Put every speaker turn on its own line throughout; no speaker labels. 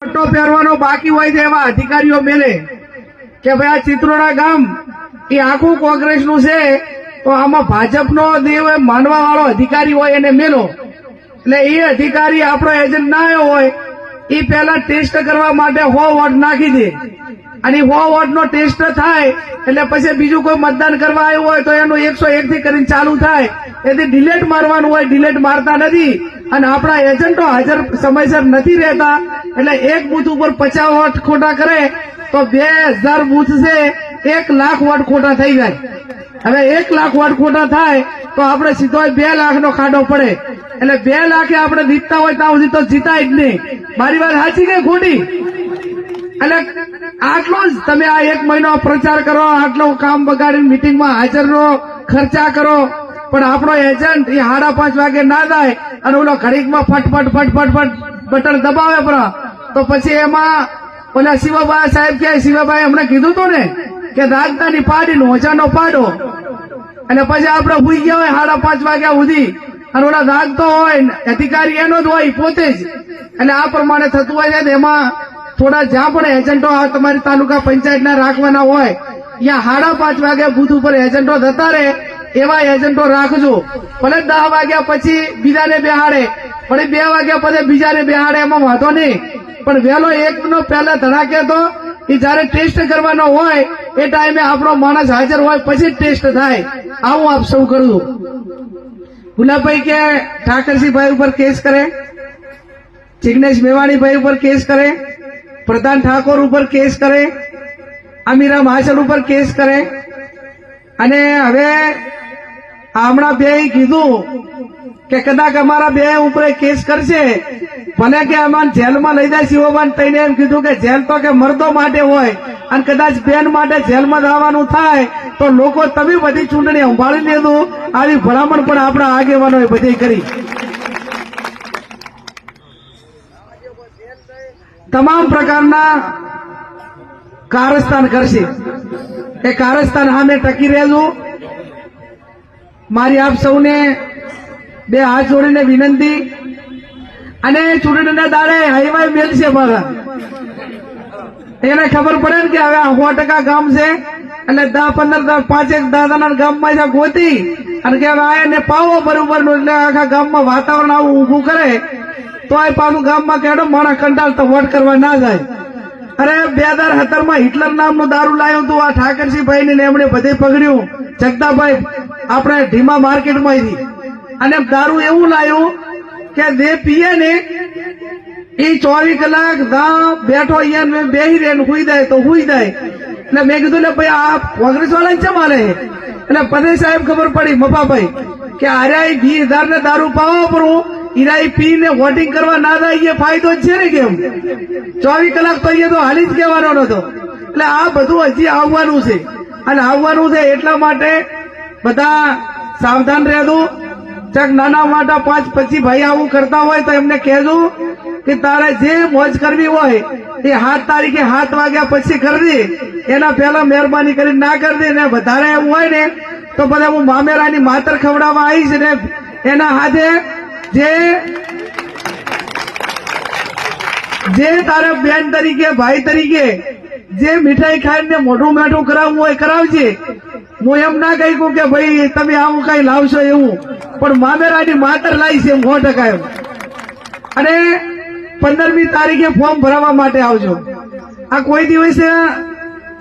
પટ્ટો પહેરવાનો બાકી હોય છે એવા અધિકારીઓ મેલે કે ભાઈ આ ચિત્રોડા ગામ એ આખું કોંગ્રેસનું છે, તો આમાં ભાજપનો દેવ માનવા વાળો અધિકારી હોય એને મેલો. એટલે એ અધિકારી આપણો એજન્ટ ના આવ્યો હોય એ પહેલા ટેસ્ટ કરવા માટે 100 વોટ નાખી દે, અને 100 વોટ નો ટેસ્ટ થાય એટલે પછી બીજું કોઈ મતદાન કરવા આવ્યું હોય તો એનું 101 થી કરીને ચાલુ થાય. એથી ડિલેટ મારવાનું હોય, ડિલેટ મારતા નથી. અને આપણા એજન્ટો હાજર સમયસર નથી રહેતા, એટલે એક બૂથ ઉપર 50 વોટ ખોટા કરે તો 2000 બૂથ છે 1 લાખ વોટ ખોટા થઈ જાય. હવે 1 લાખ વોટ ખોટા થાય તો આપણે સીધો 2 લાખનો ખાડો પડે. એટલે 2 લાખે આપણે જીતતા હોય ત્યાં સુધી તો જીતાય જ નહીં. મારી વાત સાચી કે ખોટી? એટલે આટલો જ તમે આ 1 મહિનો પ્રચાર કરો, આટલો કામ બગાડીને મીટિંગમાં હાજર રહો, ખર્ચા કરો, પણ આપણો એજન્ટ એ 5:30 વાગે ના થાય અને ઓલો ઘડીકમાં ફટ બટન દબાવે પણ તો પછી એમાં ઓલા શિવભાઈ સાહેબ કે શિવભાઈ અમને કીધું હતું ને કે રાજધાની પાડીને હોજાનો પાડો, અને પછી આપણે હુઈ ગયા હોય 5:30 વાગ્યા સુધી અને ઓલા રાગતો હોય અધિકારી એનો જ હોય પોતે જ. એટલે આ પ્રમાણે થતું હોય છે. એમાં થોડા જ્યાં પણ એજન્ટો તમારી તાલુકા પંચાયતના રાખવાના હોય ત્યાં 5:30 વાગે બૂથ ઉપર એજન્ટો જતા રહે એવા એજન્ટો રાખજો. ભલે 10 વાગ્યા પછી બીજાને બેહાડે, પણ 2 વાગ્યા પછી બીજાને બેહાડે એમાં વાંધો નહીં, પણ વહેલો 1 નો પહેલા ધડાકે તો એ જયારે ટેસ્ટ કરવાનો હોય એ ટાઈમે આપણો માણસ હાજર હોય પછી ટેસ્ટ થાય. આવું આપ સૌ કરું. ગુલાબભાઈ કે ઠાકરસિંહભાઈ ઉપર કેસ કરે, જિગ્નેશ મેવાણીભાઈ ઉપર કેસ કરે, પ્રધાન ઠાકોર ઉપર કેસ કરે, અમીરા માછલ ઉપર કેસ કરે. અને હવે હમણાં બે કીધું કે કદાચ અમારા બે ઉપર કેસ કરશે, ભલે કે અમારે જેલમાં લઈ જાય. શિવબાન તઈને એમ કીધું કે જેલ તો કે મર્દો માટે હોય, અને કદાચ બેન માટે જેલમાં જવાનું થાય તો લોકો તમે બધી ચૂંટણી સંભાળી લીધું. આવી ભલામણ પણ આપણા આગેવાનોએ બધી કરી. તમામ પ્રકારના કારસ્તાન કરશે. એ કારસ્તાન સામે ટકી રહેજો. મારી આપ સૌને 2 હાથ જોડીને વિનંતી, અને ચૂંટણીના દાડે હાઈવાય મેલશે મારા, એને ખબર પડે ને કે હવે 100% ગામ છે એટલે 10-15 5-10 દાદાના ગામમાં છે ગોતી અને કે હવે આને પાવો બરોબર નું, એટલે આખા ગામમાં વાતાવરણ આવું ઊભું કરે તો આ પાછું ગામમાં કેડો માણસ કંટાળ તો વોટ કરવા ના જાય. અરે 2017 માં હિટલર નામનું દારૂ લાવ્યું હતું આ ઠાકરસિંહભાઈ ને એમણે બધે પકડ્યું. જગદાભાઈ આપણે ઢીમા માર્કેટમાં, અને દારૂ એવું લાવ્યું કે જે પીએ ને એ 24 કલાક બેઠો અહીંયા બેહી રહે હુઈ જાય તો હુઈ જાય. એટલે મેં કીધું ને ભાઈ આ કોંગ્રેસ વાળા છે મારે. એટલે પદે સાહેબ ખબર પડી મફાભાઈ કે આર્યા 20,000 ને દારૂ પાવો પડું, ઈરાઈ પીને વોટિંગ કરવા ના થાય એ ફાયદો જ છે ને. કેમ 24 કલાક તો અહીંયા તો હાલી જ કહેવાનો નતો. એટલે આ બધું હજી આવવાનું છે, અને આવવાનું છે એટલા માટે બધા સાવધાન રહેજો. ચક નાના મોટા 5-25 ભાઈ આવું કરતા હોય તો એમને કહેજો કે તારે જે મોજ કરવી હોય એ 7 તારીખે 7 વાગ્યા પછી કરજે, એના પહેલા મહેરબાની કરી ના કરજે. ને વધારે એવું હોય ને તો બધા હું મામેરાની માતર ખવડાવવા આવીશ ને એના હાથે જે તારે બેન તરીકે ભાઈ તરીકે જે મીઠાઈ ખાઈને મોઢું મેઠું કરાવવું હોય કરાવજે. હું એમ ના કહ્યું કે ભાઈ તમે આવું કઈ લાવશો એવું, પણ મામેરાની માતર લાવી છે 100% એમ. અને 15મી તારીખે ફોર્મ ભરાવા માટે આવજો. આ કોઈ દિવસે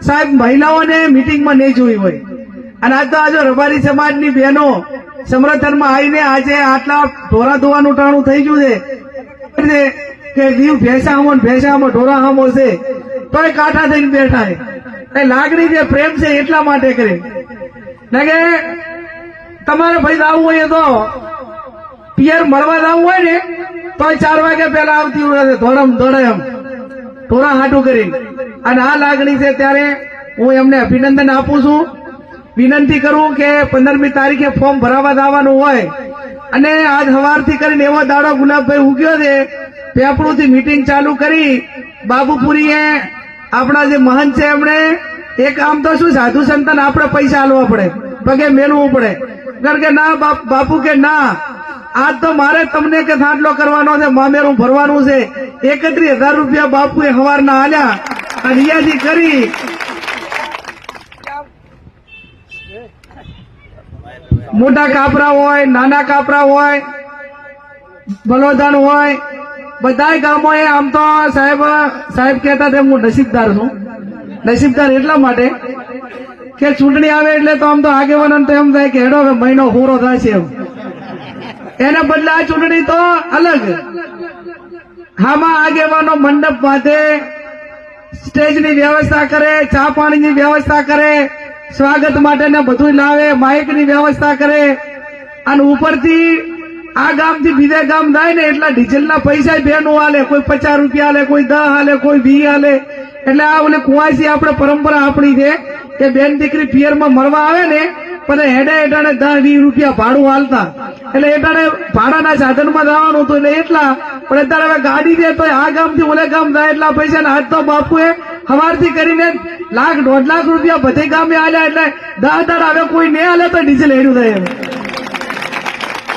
સાહેબ મહિલાઓને મીટિંગમાં નહીં જોઈ હોય, અને આજ તો આજો રબારી સમાજની બહેનો સમર્થનમાં આવીને આજે આટલા ઢોરા ધોવાનું ટાણું થઈ ગયું છે કે દીવ ભેંસામાં ઢોરા હામો છે તોય કાંઠા થઈને બેઠા છે. એ લાગણી છે, પ્રેમ છે એટલા માટે કરે. કે તમારે ભાઈ આવવું હોય તો પિયર મળવા જવું હોય ને તો 4 વાગ્યા પહેલા આવતી હોય ધોળમ ઢોરા હાટું કરી. અને આ લાગણી છે ત્યારે હું એમને અભિનંદન આપું છું. વિનંતી કરું કે 15મી તારીખે ફોર્મ ભરાવા જવાનું હોય, અને આજ સવારથી કરીને એવો દાડો ગુલાબભાઈ ઉગ્યો છે પેપડુંથી મીટિંગ ચાલુ કરી. બાબુપુરીએ આપણા જે મહંત છે એમણે એક આમ તો શું સાધુ સંતાન આપણે પૈસા આલવા પડે, પગે મેળવવું પડે. કારણ કે ના બાપુ કે ના આજ તો મારે તમને કે સાંટલો કરવાનો છે, મામેરું ભરવાનું છે, 31,000 રૂપિયા બાપુએ સવારના આલ્યા અને રિયાજી કરી મોટા કાપરા હોય, નાના કાપરા હોય, બલોદાણ હોય, બધા ગામોએ આમ તો સાહેબ કહેતા હતા હું નસીબદાર છું. નસીબદાર એટલા માટે કે ચૂંટણી આવે એટલે તો આમ તો આગેવાન તો એમ થાય કે હેડો હવે મહિનો પૂરો થશે એમ. એના બદલે આ ચૂંટણી તો અલગ. આમાં આગેવાનો મંડપ બાંધે, સ્ટેજની વ્યવસ્થા કરે, ચા પાણીની વ્યવસ્થા કરે, સ્વાગત માટે ને બધું લાવે, માઇકની વ્યવસ્થા કરે અને ઉપરથી આ ગામથી બીજા ગામ જાય ને એટલા ડીઝલના પૈસા બેનો હાલે, કોઈ 50 રૂપિયા હાલે, કોઈ 10 હાલે, કોઈ 20 હાલે. એટલે આ ઓલે કુવાસી આપણે પરંપરા આપણી છે કે બેન દીકરી પિયરમાં મળવા આવે ને પણ હેડે હેડાને 10-20 રૂપિયા ભાડું હાલતા. એટલે એટાણે ભાડાના સાધનમાં જવાનું હતું એટલે એટલા. પણ અત્યારે હવે ગાડી દે તો આ ગામથી ઓલે ગામ જાય એટલા પૈસા ને આજ તો બાપુએ સવારથી કરીને 1,00,000-1.5 લાખ રૂપિયા બધે ગામે હાલ્યા. એટલે 10 દાડા હવે કોઈ નહીં હાલે તો ડીઝલ હેડ્યું થાય એમ.